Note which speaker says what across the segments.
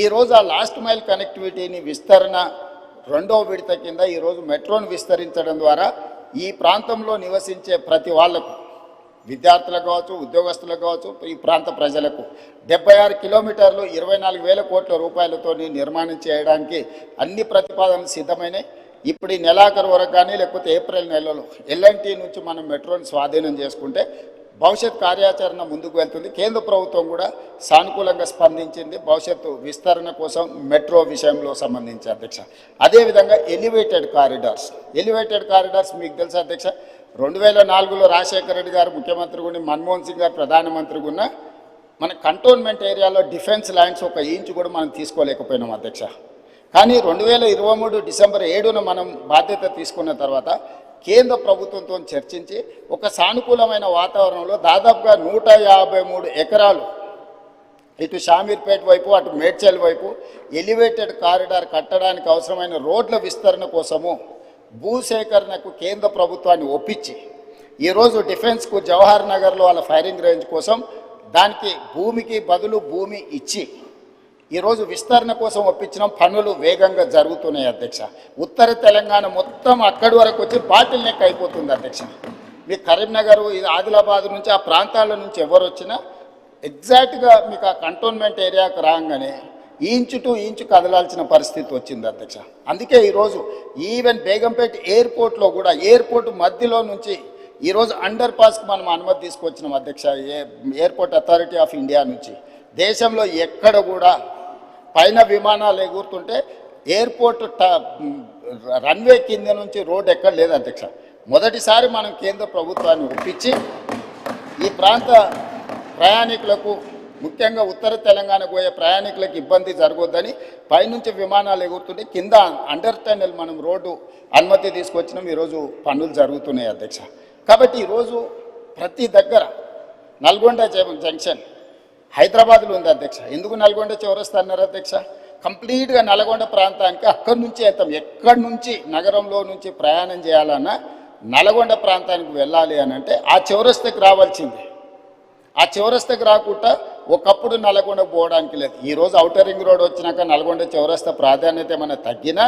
Speaker 1: ఈరోజు ఆ last mile కనెక్టివిటీని విస్తరణ రెండో విడత కింద ఈరోజు మెట్రోను విస్తరించడం ద్వారా ఈ ప్రాంతంలో నివసించే ప్రతి వాళ్లకు, విద్యార్థులకు కావచ్చు, ఉద్యోగస్తులకు కావచ్చు, ఈ ప్రాంత ప్రజలకు 76 కిలోమీటర్లు 24,000 కోట్ల రూపాయలతో నిర్మాణం చేయడానికి అన్ని ప్రతిపాదనలు సిద్ధమైనాయి. ఇప్పుడు ఈ నెలాఖరు వరకు కానీ లేకపోతే ఏప్రిల్ నెలలో ఎల్ఎన్టీ నుంచి మనం మెట్రోని స్వాధీనం చేసుకుంటే భవిష్యత్ కార్యాచరణ ముందుకు వెళ్తుంది. కేంద్ర ప్రభుత్వం కూడా సానుకూలంగా స్పందించింది భవిష్యత్తు విస్తరణ కోసం మెట్రో విషయంలో సంబంధించి అధ్యక్ష. అదేవిధంగా ఎలివేటెడ్ కారిడార్స్ మీకు తెలుసు అధ్యక్ష, 2004లో రాజశేఖర రెడ్డి గారు ముఖ్యమంత్రిగా ఉండి మన్మోహన్ సింగ్ గారు ప్రధానమంత్రిగా ఉన్న మన కంటోన్మెంట్ ఏరియాలో డిఫెన్స్ ల్యాండ్స్ ఒక ఇంచు కూడా మనం తీసుకోలేకపోయినాం అధ్యక్ష. కానీ 2023 డిసెంబర్ 7న మనం బాధ్యత తీసుకున్న తర్వాత కేంద్ర ప్రభుత్వంతో చర్చించి ఒక సానుకూలమైన వాతావరణంలో దాదాపుగా 153 ఎకరాలు ఇటు షామీర్పేట వైపు అటు మేడ్చల్ వైపు ఎలివేటెడ్ కారిడార్ కట్టడానికి అవసరమైన రోడ్ల విస్తరణ కోసము భూసేకరణకు కేంద్ర ప్రభుత్వాన్ని ఒప్పించి ఈరోజు డిఫెన్స్కు జవహర్ నగర్లో వాళ్ళ ఫైరింగ్ రేంజ్ కోసం దానికి భూమికి బదులు భూమి ఇచ్చి ఈరోజు విస్తరణ కోసం ఒప్పించిన పనులు వేగంగా జరుగుతున్నాయి అధ్యక్ష. ఉత్తర తెలంగాణ మొత్తం అక్కడి వరకు వచ్చి బాటిల్ నెక్ అయిపోతుంది అధ్యక్ష. మీ కరీంనగర్, ఇది ఆదిలాబాద్ నుంచి ఆ ప్రాంతాల నుంచి ఎవరు వచ్చినా ఎగ్జాక్ట్గా మీకు ఆ కంటోన్మెంట్ ఏరియాకు రాగానే ఇంచు టు ఇంచు కదలాల్సిన పరిస్థితి వచ్చింది అధ్యక్ష. అందుకే ఈరోజు ఈవెన్ బేగంపేట ఎయిర్పోర్ట్లో కూడా ఎయిర్పోర్ట్ మధ్యలో నుంచి ఈరోజు అండర్ పాస్కి మనం అనుమతి తీసుకొచ్చినాం అధ్యక్ష. ఎయిర్పోర్ట్ అథారిటీ ఆఫ్ ఇండియా నుంచి దేశంలో ఎక్కడ కూడా పైన విమానాలు ఎగురుతుంటే ఎయిర్పోర్ట్ రన్వే కింద నుంచి రోడ్ ఎక్కడ లేదు అధ్యక్ష. మొదటిసారి మనం కేంద్ర ప్రభుత్వాన్ని ఒప్పించి ఈ ప్రాంత ప్రయాణికులకు, ముఖ్యంగా ఉత్తర తెలంగాణకు పోయే ప్రయాణికులకు ఇబ్బంది జరగొద్దని పైనుంచి విమానాలు ఎగురుతుంటే కింద అండర్ టన్నెల్ మనం రోడ్డు అనుమతి తీసుకొచ్చినాం. ఈరోజు పనులు జరుగుతున్నాయి అధ్యక్ష. కాబట్టి ఈరోజు ప్రతి దగ్గర నల్గొండ జంక్షన్ హైదరాబాద్లో ఉంది అధ్యక్ష. ఎందుకు నల్గొండ చౌరస్తా అన్నారు అధ్యక్ష? కంప్లీట్గా నల్గొండ ప్రాంతానికి అక్కడి నుంచి వెళ్తాం. ఎక్కడి నుంచి నగరంలో నుంచి ప్రయాణం చేయాలన్నా నల్గొండ ప్రాంతానికి వెళ్ళాలి అని అంటే ఆ చౌరస్తాకి రావాల్సిందే. ఆ చౌరస్తాకి రాకుండా ఒకప్పుడు నల్గొండ పోవడానికి లేదు. ఈరోజు ఔటర్ రింగ్ రోడ్ వచ్చినాక నల్గొండ చౌరస్తా ప్రాధాన్యత ఏమైనా తగ్గినా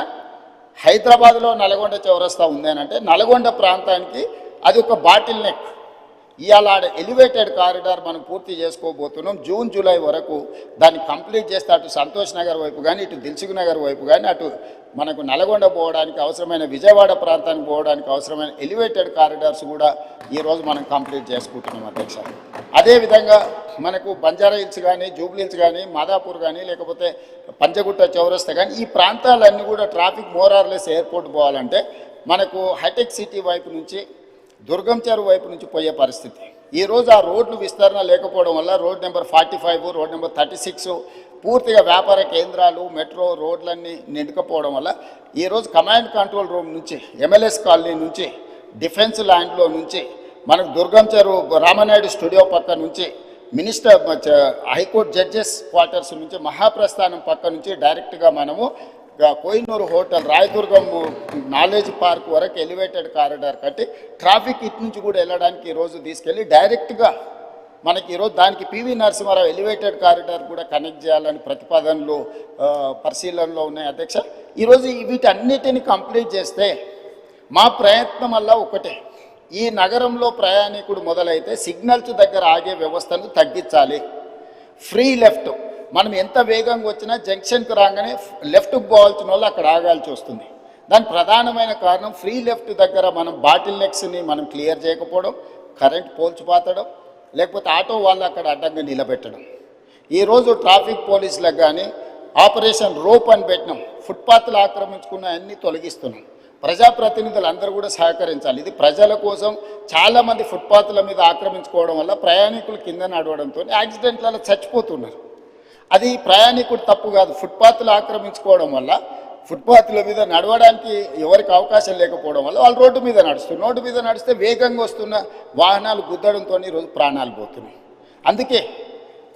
Speaker 1: హైదరాబాద్లో నల్గొండ చౌరస్తా ఉంది అని అంటే నల్గొండ ప్రాంతానికి అది ఒక బాటిల్ నెక్. ఇవాళ ఎలివేటెడ్ కారిడార్ మనం పూర్తి చేసుకోబోతున్నాం. జూన్ జూలై వరకు దాన్ని కంప్లీట్ చేస్తే అటు సంతోష్ నగర్ వైపు కానీ ఇటు దిల్సుఖ్ నగర్ వైపు కానీ అటు మనకు నల్గొండ పోవడానికి అవసరమైన విజయవాడ ప్రాంతానికి పోవడానికి అవసరమైన ఎలివేటెడ్ కారిడార్స్ కూడా ఈరోజు మనం కంప్లీట్ చేసుకుంటున్నాం అధ్యక్ష. అదేవిధంగా మనకు బంజారా హిల్స్ కానీ, జూబ్లీ హిల్స్ కానీ, మాదాపూర్ కానీ, లేకపోతే పంచగుట్ట చౌరస్తా కానీ ఈ ప్రాంతాలన్నీ కూడా ట్రాఫిక్ మోరార్లెస్ ఎయిర్పోర్ట్ పోవాలంటే మనకు హైటెక్ సిటీ వైపు నుంచి, దుర్గం చెరువు వైపు నుంచి పోయే పరిస్థితి. ఈరోజు ఆ రోడ్లు విస్తరణ లేకపోవడం వల్ల రోడ్ నెంబర్ 45, రోడ్ నెంబర్ 36 పూర్తిగా వ్యాపార కేంద్రాలు, మెట్రో రోడ్లన్నీ నిండుకపోవడం వల్ల ఈరోజు కమాండ్ కంట్రోల్ రూమ్ నుంచి, ఎంఎల్ఎస్ కాలనీ నుంచి, డిఫెన్స్ ల్యాండ్లో నుంచి, మనకు దుర్గం చెరువు రామనాయుడు స్టూడియో పక్క నుంచి, మినిస్టర్ హైకోర్టు జడ్జెస్ క్వార్టర్స్ నుంచి, మహాప్రస్థానం పక్క నుంచి డైరెక్ట్గా మనము Kohinoor hotel, Rayadurgam knowledge park వరకు ఎలివేటెడ్ కారిడార్ కట్టి ట్రాఫిక్ ఇటు నుంచి కూడా వెళ్ళడానికి ఈరోజు తీసుకెళ్ళి డైరెక్ట్గా మనకి ఈరోజు దానికి పివి నరసింహారావు ఎలివేటెడ్ కారిడార్ కూడా కనెక్ట్ చేయాలని ప్రతిపాదనలు పరిశీలనలో ఉన్నాయి అధ్యక్ష. ఈరోజు వీటన్నిటిని కంప్లీట్ చేస్తే మా ప్రయత్నం వల్ల ఒకటే, ఈ నగరంలో ప్రయాణికుడు మొదలైతే సిగ్నల్స్ దగ్గర ఆగే వ్యవస్థను తగ్గించాలి. ఫ్రీ లెఫ్ట్ మనం ఎంత వేగంగా వచ్చినా జంక్షన్కి రాగానే లెఫ్ట్కి పోవాల్సిన వాళ్ళు అక్కడ ఆగాల్సి వస్తుంది. దానికి ప్రధానమైన కారణం ఫ్రీ లెఫ్ట్ దగ్గర మనం బాటిల్ నెక్స్ని మనం క్లియర్ చేయకపోవడం, కరెంట్ పోల్చి పాతడం, లేకపోతే ఆటో వాళ్ళు అక్కడ అడ్డంగా నిలబెట్టడం. ఈరోజు ట్రాఫిక్ పోలీసులకు కానీ ఆపరేషన్ రోప్ అని పెట్టినాం. ఫుట్పాత్లు ఆక్రమించుకున్న అన్నీ తొలగిస్తున్నాం. ప్రజాప్రతినిధులు అందరూ కూడా సహకరించాలి. ఇది ప్రజల కోసం. చాలామంది ఫుట్పాత్ల మీద ఆక్రమించుకోవడం వల్ల ప్రయాణికులు కింద నడవడంతో యాక్సిడెంట్లలో చచ్చిపోతున్నారు. అది ప్రయాణికుడు తప్పు కాదు. ఫుట్పాత్లు ఆక్రమించుకోవడం వల్ల ఫుట్పాత్ల మీద నడవడానికి ఎవరికి అవకాశం లేకపోవడం వల్ల వాళ్ళు రోడ్డు మీద నడుస్తున్నారు. రోడ్డు మీద నడిస్తే వేగంగా వస్తున్న వాహనాలు గుద్దడంతో ఈరోజు ప్రాణాలు పోతున్నాయి. అందుకే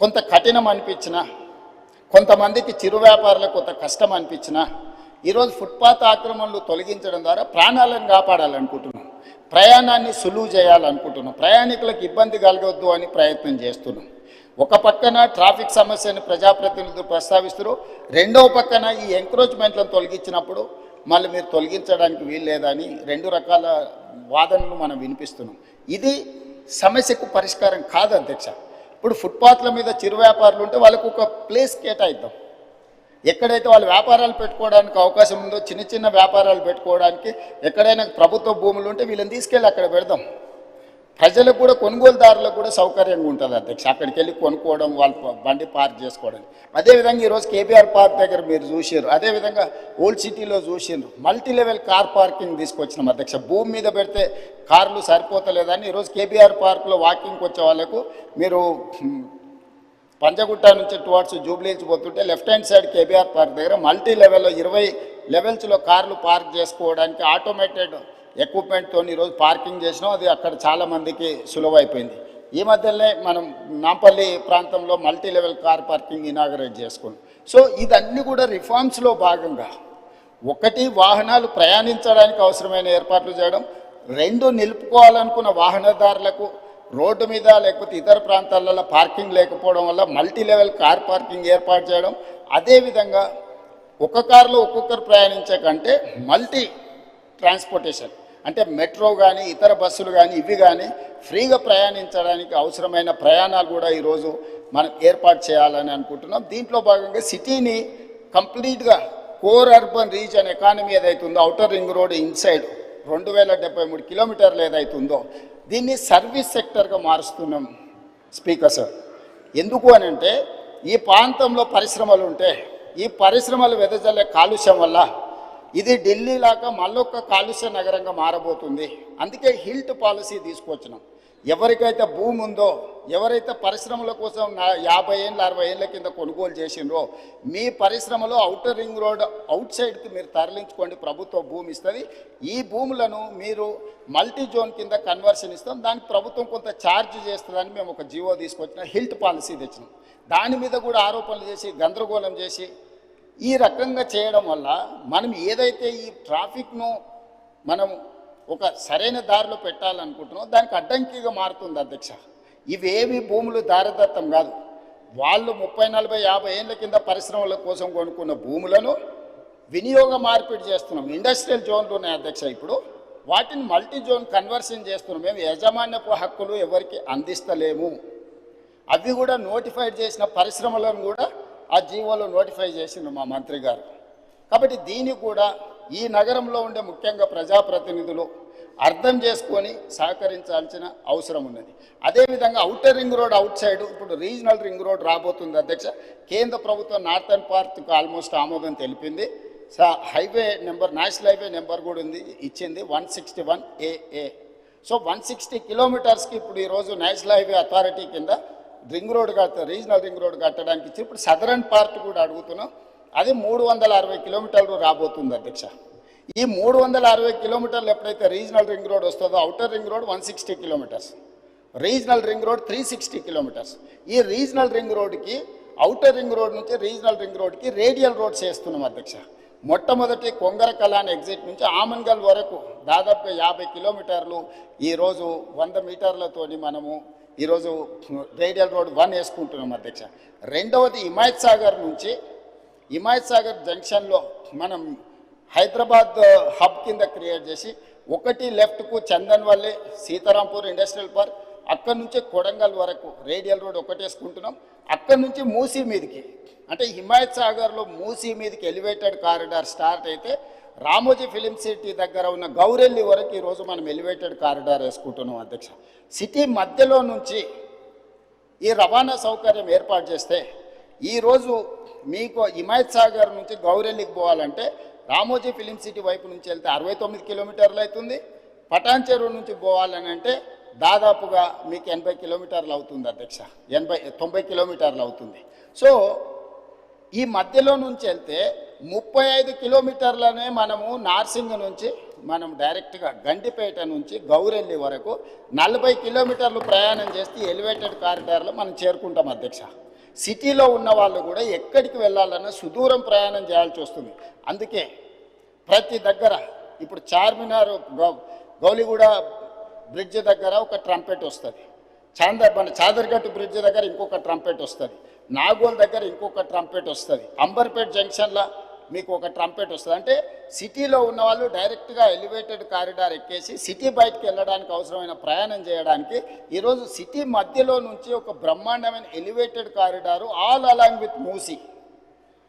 Speaker 1: కొంత కఠినం అనిపించినా, కొంతమందికి చిరు వ్యాపారులకు కొంత కష్టం అనిపించినా ఈరోజు ఫుట్పాత్ ఆక్రమణలు తొలగించడం ద్వారా ప్రాణాలను కాపాడాలనుకుంటున్నాం. ప్రయాణాన్ని సులువు చేయాలనుకుంటున్నాం. ప్రయాణికులకు ఇబ్బంది కలగొద్దు అని ప్రయత్నం చేస్తున్నాం. ఒక పక్కన ట్రాఫిక్ సమస్యను ప్రజాప్రతినిధులు ప్రస్తావిస్తారు, రెండవ పక్కన ఈ ఎంక్రోచ్మెంట్లను తొలగించినప్పుడు మళ్ళీ మీరు తొలగించడానికి వీలు లేదని రెండు రకాల వాదనలు మనం వినిపిస్తున్నాం. ఇది సమస్యకు పరిష్కారం కాదు అధ్యక్ష. ఇప్పుడు ఫుట్పాత్ల మీద చిరు వ్యాపారులు ఉంటే వాళ్ళకు ఒక ప్లేస్ కేటాయిద్దాం. ఎక్కడైతే వాళ్ళు వ్యాపారాలు పెట్టుకోవడానికి అవకాశం ఉందో, చిన్న చిన్న వ్యాపారాలు పెట్టుకోవడానికి ఎక్కడైనా ప్రభుత్వ భూములు ఉంటే వీళ్ళని తీసుకెళ్ళి అక్కడ పెడదాం. ప్రజలకు కూడా, కొనుగోలుదారులకు కూడా సౌకర్యంగా ఉంటుంది అధ్యక్ష. అక్కడికి వెళ్ళి కొనుక్కోవడం, వాళ్ళ బండి పార్క్ చేసుకోవడం. అదేవిధంగా ఈరోజు కేబీఆర్ పార్క్ దగ్గర మీరు చూసారు, అదేవిధంగా ఓల్డ్ సిటీలో చూసారు, మల్టీ లెవెల్ కార్ పార్కింగ్ తీసుకొచ్చినాం అధ్యక్ష. భూమి మీద పెడితే కార్లు సరిపోతలేదని ఈరోజు కేబీఆర్ పార్క్లో వాకింగ్కి వచ్చే వాళ్ళకు మీరు పంజగుట్ట నుంచి టువర్డ్స్ జూబ్లీహిల్స్ పోతుంటే left hand side KBR park దగ్గర మల్టీ లెవెల్లో 20 లెవెల్స్లో కార్లు పార్క్ చేసుకోవడానికి ఆటోమేటెడ్ ఎక్విప్మెంట్తో ఈరోజు పార్కింగ్ చేసినాం. అది అక్కడ చాలామందికి సులువైపోయింది. ఈ మధ్యనే మనం నాంపల్లి ప్రాంతంలో multi level car parking inaugurate చేసుకున్నాం. సో ఇదన్నీ కూడా రిఫార్మ్స్లో భాగంగా, ఒకటి వాహనాలు ప్రయాణించడానికి అవసరమైన ఏర్పాట్లు చేయడం, రెండు నిలుపుకోవాలనుకున్న వాహనదారులకు రోడ్డు మీద లేకపోతే ఇతర ప్రాంతాలలో పార్కింగ్ లేకపోవడం వల్ల మల్టీ లెవెల్ కార్ పార్కింగ్ ఏర్పాటు చేయడం. అదేవిధంగా ఒక కారులో ఒక్కొక్కరు ప్రయాణించే కంటే మల్టీ ట్రాన్స్పోర్టేషన్ అంటే మెట్రో కానీ ఇతర బస్సులు కానీ ఇవి కానీ ఫ్రీగా ప్రయాణించడానికి అవసరమైన ప్రయాణాలు కూడా ఈరోజు మనం ఏర్పాటు చేయాలని అనుకుంటున్నాం. దీంట్లో భాగంగా సిటీని కంప్లీట్గా కోర్ అర్బన్ రీజన్ ఎకానమీ ఏదైతుందో, ఔటర్ రింగ్ రోడ్ ఇన్సైడ్ 2073 కిలోమీటర్లు ఏదైతుందో దీన్ని సర్వీస్ సెక్టర్గా మారుస్తున్నాం స్పీకర్ సార్. ఎందుకు అని అంటే ఈ ప్రాంతంలో పరిశ్రమలు ఉంటే ఈ పరిశ్రమలు వెదజల్లే కాలుష్యం వల్ల ఇది ఢిల్లీ లాగా మళ్ళొక్క కాలుష్య నగరంగా మారబోతుంది. అందుకే హిల్ట్ పాలసీ తీసుకొచ్చినాం. ఎవరికైతే భూమి ఉందో, ఎవరైతే పరిశ్రమల కోసం 50 ఏళ్ళ 60 ఏళ్ళ కింద కొనుగోలు చేసిండ్రో, మీ పరిశ్రమలో ఔటర్ రింగ్ రోడ్ అవుట్ సైడ్కి మీరు తరలించుకోండి, ప్రభుత్వ భూమి ఇస్తుంది. ఈ భూములను మీరు మల్టీ జోన్ కింద కన్వర్షన్ ఇస్తాం, దానికి ప్రభుత్వం కొంత ఛార్జ్ చేస్తుందని మేము ఒక జీవో తీసుకొచ్చిన హిల్ట్ పాలసీ తెచ్చినాం. దాని మీద కూడా ఆరోపణలు చేసి గందరగోళం చేసి ఈ రకంగా చేయడం వల్ల మనం ఏదైతే ఈ ట్రాఫిక్ను మనం ఒక సరైన దారిలో పెట్టాలనుకుంటున్నాం దానికి అడ్డంకిగా మారుతుంది అధ్యక్ష. ఇవేవి భూములు దారదత్తం కాదు. వాళ్ళు 30, 40, 50 ఏళ్ళ కింద పరిశ్రమల కోసం కొనుక్కున్న భూములను వినియోగ మార్పిడి చేస్తున్నాం. ఇండస్ట్రియల్ జోన్లు ఉన్నాయి అధ్యక్ష, ఇప్పుడు వాటిని మల్టీ జోన్ కన్వర్షన్ చేస్తున్నాం. మేము యాజమాన్యపు హక్కులు ఎవరికి అందిస్తలేము. అవి కూడా నోటిఫైడ్ చేసిన పరిశ్రమలను కూడా ఆ జీవోలో నోటిఫై చేసిండ్రు మా మంత్రి గారు. కాబట్టి దీన్ని కూడా ఈ నగరంలో ఉండే ముఖ్యంగా ప్రజాప్రతినిధులు అర్థం చేసుకొని సహకరించాల్సిన అవసరం ఉన్నది. అదేవిధంగా outer ring road out side ఇప్పుడు రీజనల్ రింగ్ రోడ్ రాబోతుంది అధ్యక్ష. కేంద్ర ప్రభుత్వం నార్థన్ పార్ట్కి ఆల్మోస్ట్ ఆమోదం తెలిపింది. Highway number, national highway number కూడా ఉంది, ఇచ్చింది 161 AA. సో 160 కిలోమీటర్స్కి ఇప్పుడు ఈరోజు నేషనల్ హైవే అథారిటీ కింద ring road regional ring road కట్టడానికి ఇచ్చి ఇప్పుడు సదరన్ పార్ట్ కూడా అడుగుతున్నాం. అది 360 కిలోమీటర్లు రాబోతుంది అధ్యక్ష. ఈ 360 కిలోమీటర్లు ఎప్పుడైతే రీజనల్ రింగ్ రోడ్ వస్తుందో, outer ring road 160 kilometres, regional ring road 360 kilometres. ఈ రీజనల్ రింగ్ రోడ్కి ఔటర్ రింగ్ రోడ్ నుంచి రీజనల్ రింగ్ రోడ్కి రేడియల్ రోడ్స్ వేస్తున్నాం అధ్యక్ష. మొట్టమొదటి కొంగర కలాన్ ఎగ్జిట్ నుంచి ఆమన్గల్ వరకు దాదాపుగా 50 కిలోమీటర్లు ఈరోజు 100 మీటర్లతోని మనము ఈరోజు రేడియల్ రోడ్ 1 వేసుకుంటున్నాం అధ్యక్ష. రెండవది హిమాయత్ సాగర్ నుంచి హిమాయత్ సాగర్ జంక్షన్లో మనం హైదరాబాద్ హబ్ కింద క్రియేట్ చేసి ఒకటి లెఫ్ట్కు చందన్వల్లి సీతారాంపూర్ ఇండస్ట్రియల్ పార్క్, అక్కడి నుంచి కొడంగల్ వరకు రేడియల్ రోడ్ ఒకటి వేసుకుంటున్నాం. అక్కడి నుంచి మూసీ మీదకి అంటే హిమాయత్ సాగర్లో మూసీ మీదకి ఎలివేటెడ్ కారిడార్ స్టార్ట్ అయితే రామోజీ ఫిలిం సిటీ దగ్గర ఉన్న గౌరెల్లి వరకు ఈరోజు మనం ఎలివేటెడ్ కారిడార్ వేసుకుంటున్నాం అధ్యక్ష. సిటీ మధ్యలో నుంచి ఈ రవాణా సౌకర్యం ఏర్పాటు చేస్తే ఈరోజు మీకు హిమాయత్ సాగర్ నుంచి గౌరెల్లికి పోవాలంటే రామోజీ ఫిలిం సిటీ వైపు నుంచి వెళ్తే 69 కిలోమీటర్లు అవుతుంది. పటాన్ చెరువు నుంచి పోవాలని అంటే దాదాపుగా మీకు 80 కిలోమీటర్లు అవుతుంది అధ్యక్ష, 90 కిలోమీటర్లు అవుతుంది. సో ఈ మధ్యలో నుంచి వెళ్తే 35 కిలోమీటర్లనే మనము నార్సింగ్ నుంచి మనం డైరెక్ట్గా గండిపేట నుంచి గౌరెల్లి వరకు 40 కిలోమీటర్లు ప్రయాణం చేస్తే ఎలివేటెడ్ కారిడార్లో మనం చేరుకుంటాం అధ్యక్ష. సిటీలో ఉన్న వాళ్ళు కూడా ఎక్కడికి వెళ్ళాలన్నా సుదూరం ప్రయాణం చేయాల్సి వస్తుంది. అందుకే ప్రతి దగ్గర ఇప్పుడు చార్మినార్ గౌలిగూడ బ్రిడ్జ్ దగ్గర ఒక ట్రంపెట్ వస్తుంది, మన చాదర్గట్టు బ్రిడ్జ్ దగ్గర ఇంకొక ట్రంపెట్ వస్తుంది, నాగోల్ దగ్గర ఇంకొక ట్రంపెట్ వస్తుంది, అంబర్పేట్ జంక్షన్లో మీకు ఒక ట్రంపెట్ వస్తుంది. అంటే సిటీలో ఉన్న వాళ్ళు డైరెక్ట్గా ఎలివేటెడ్ కారిడార్ ఎక్కేసి సిటీ బయటకు వెళ్ళడానికి అవసరమైన ప్రయాణం చేయడానికి ఈరోజు సిటీ మధ్యలో నుంచి ఒక బ్రహ్మాండమైన elevated corridor all along with Musi